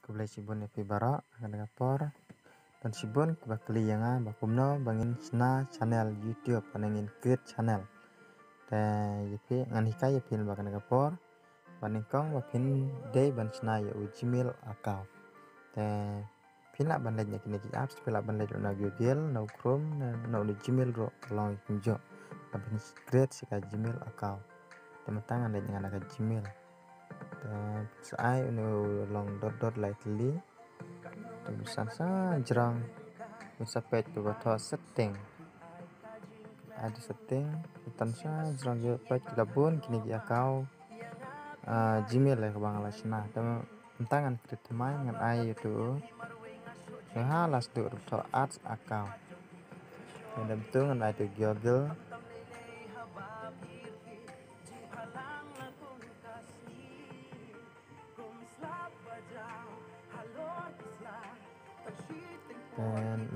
Kublai sibun epi barak akan kapor dan sibun kubakli yang bakumno bangin sna channel YouTube panengin create channel te yepi ngan hikai yepin bakan kapor paningkong bapin day ban sna ya Gmail account te pina ban lej kini ki apps pila ban lej na Google na Chrome na Gmail ro long kunjo bapin create sika Gmail account te matangan lej ngana ka Gmail sai unu long dot lightly tulisan jarang bisa page tu bato setting ada setting tan jarang je page labun kini dia kau Gmail lah bang lasna tangan kredit main ngan ai itu halas tu to ads account dan betul ngan ai tu Google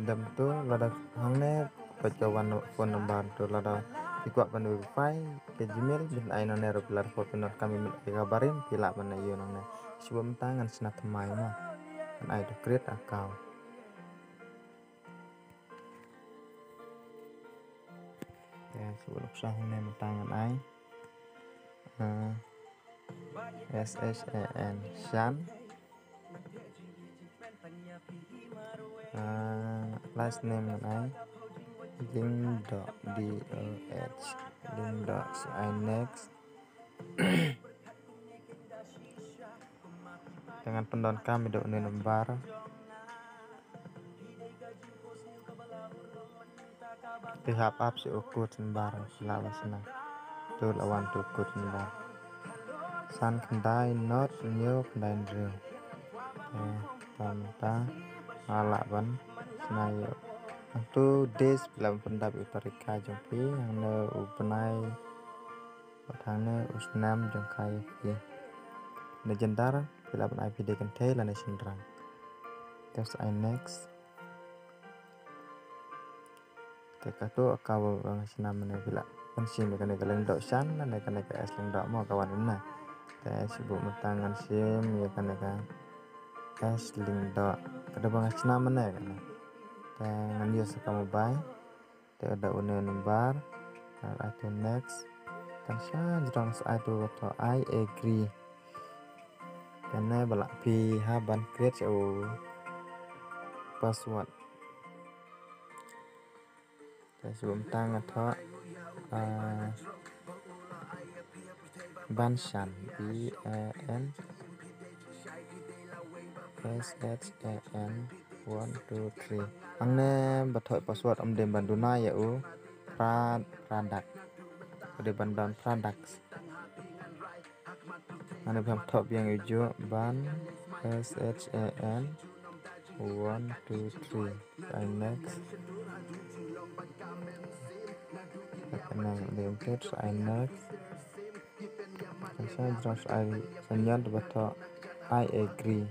dan tu lada hangne pacawan phone number tu lada ikut pan wifi ke Gmail dan ai none regular phone kami kabarin pila mana yo none sebelum tangan senat mai mah dan ai tu create account ya sebelum sah none tangan ai SHAN Shan last name ngan ai link.doh link.sinex dengan pendon kami do ne nombar pihak apps ukut sembar selawasna tu lawan tu ukut sembar san kendai not new kendai drill tanta alaban senayo tu des dalam pendap itarika jompi yang ne upenai batangnya usnam jongkai pi legendar bila ban IP kan tei lane sindrang terus next tekatu akau bang sinam ne bila pensim kan galeng dok san ne kan ka asling dok mo kawan inna te sibuk metangan sim ya kan asling dok kada bang sinam ne kan te ngan yo saka mobile te ada une nomor atau next kan jrang itu atau I agree karena balak pi haban create password sebelum tangan atau Banshan BAN SHAN 1 2 3 angne bathoi password dem banduna ya product de bandan products ane bam top yang hijau ban SHAN 1 2 3 next kenang limited next saya jelas senyal betul I agree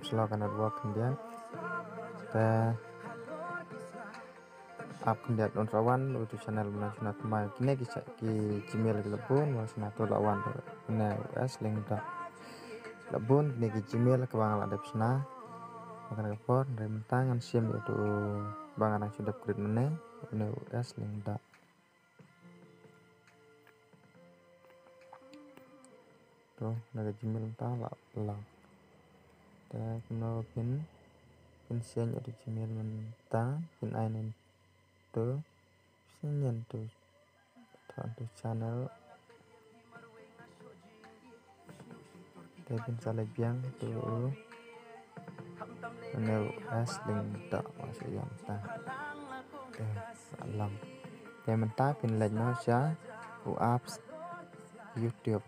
Silakan ada kemudian kita up kemudian on rawan untuk channel nasional mai kini ki Gmail telepon nasional tu lawan tu na US link tak lebon kini ki Gmail ke bang ada pesna makan kapor dari tangan sim itu bang anak sudah kulit mana na US link tak tuh naga Gmail tak lah tak kena pin sian ada Gmail mentah pin ainin tu sian tu tu channel pin salah biang tu na US link tak masuk yang tak alam yang mentah pin lagi nasya apps YouTube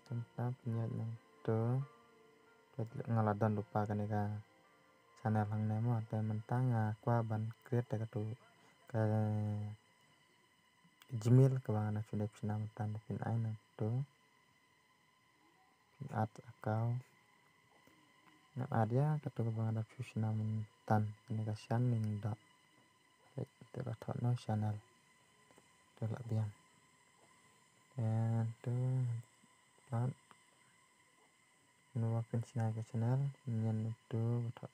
tentang penyanyi ngaladon lupa kan ka channel hang nemo te mentang qua ban create ka tu ka Gmail ka bang na chune pina mentan pin ai na tu add account na ada ka tu bang na chuna mentan ni ka sharing dot te ka thot no channel te la biang and tu ban nuwa pin china ka channel nyen tu thot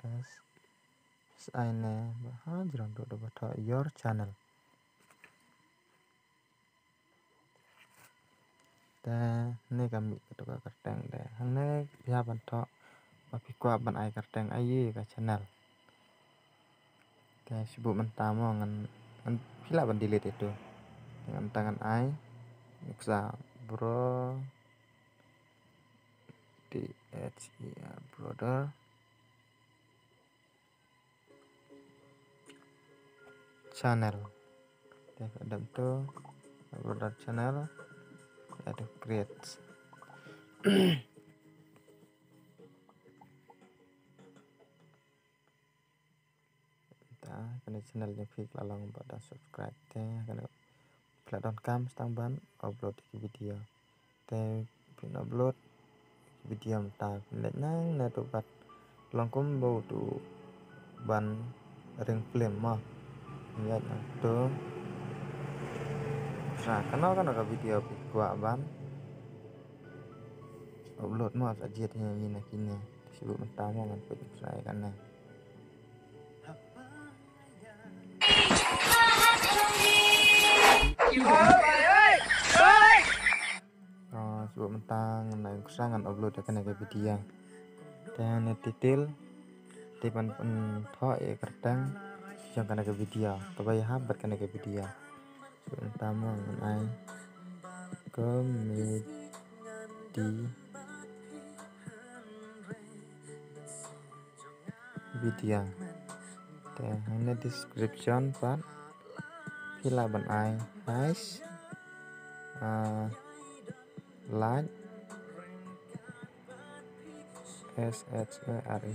s ai ne ba ha jrong tu ba thot your channel te ne ka mi ka tu ka teng de hang ne ya ban thot ba pi kwa ban ai ka teng ai ye ka channel te sibuk mentang mo ngan pila ban delete itu dengan tangan ai bisa bro THER brother channel te ada tu brother channel ada create ta kena channel ni pik lalong pada subscribe te kena kladon kam stang ban upload video te pin upload video ta let nang na tu bat longkum bau tu ban ring film ma ya tu sa kana ka video pi kwa ban upload mo sa jet ni na kini sibuk mentang mo ngan pin saya kana sibuk mentang na kusangan upload kana ka video dan detail tipan tho e kertang yang kana ka video tabay habat kana ka video sibuk mentang mo ngan ai komedi video te hanya description pat pila ban ai guys like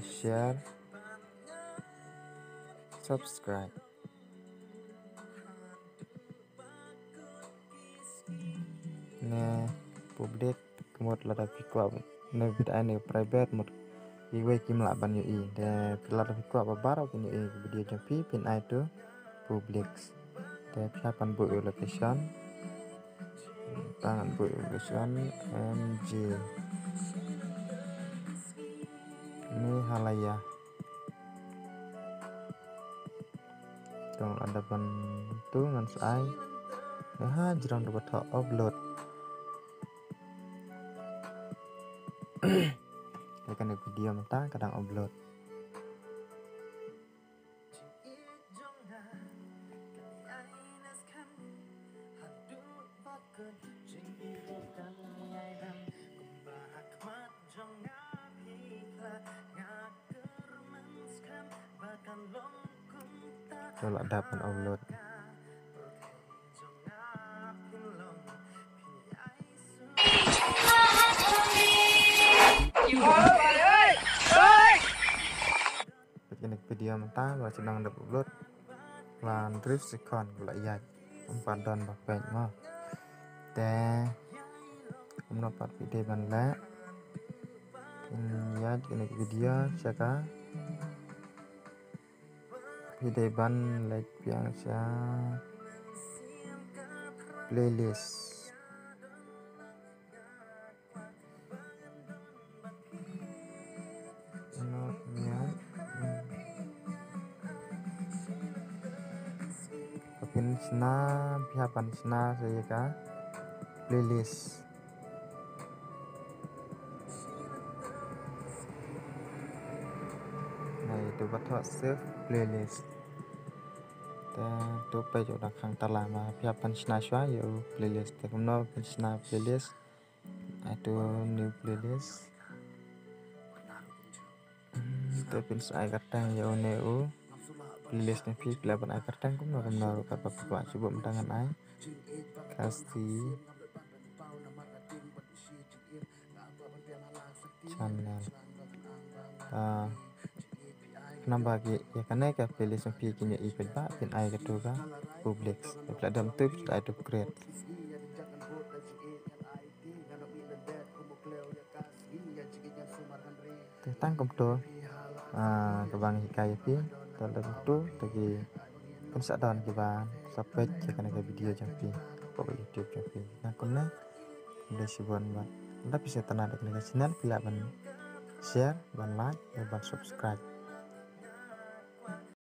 share subscribe ne public kemot lada pikwa ne bit ane private mot iwe kim la ban yu i de lada pikwa babaro pin yu i video jampi pin ai tu public te pia pan bu location tangan bu location mg ini halaya dong ada pan tu ngan sai ha jirang do bato upload tekan video mentang kadang upload kalau dapat upload begini video mentah và sedang được upload và drift second lại dài umpan don bapak mah te dapat video banda ya ini video caka video ban like yang sa playlist pin sna pihapan sna saya ka playlist này tôi bắt họ save playlist tôi bây giờ đặt hàng ta làm mà pihapan sna xóaอยู่ playlistแต่ผมnói pin sna playlist itu new playlist tôi pin sai kadang ya neu playlist ni pi pelaban ai kadang cũng nó naruh kata bapak coba mentangan ai kasih channel nambah ya karena ka pilih sampai kini ipet ba pin ai ka tuga public platform tu sudah itu create tangkap tu kebang hikai pi dalam tu tadi kan sadon kiban sampai karena ka video jampi pokok YouTube jampi nah kuna udah sibon ba tapi saya tenang dengan channel pila ban share ban like dan ban subscribe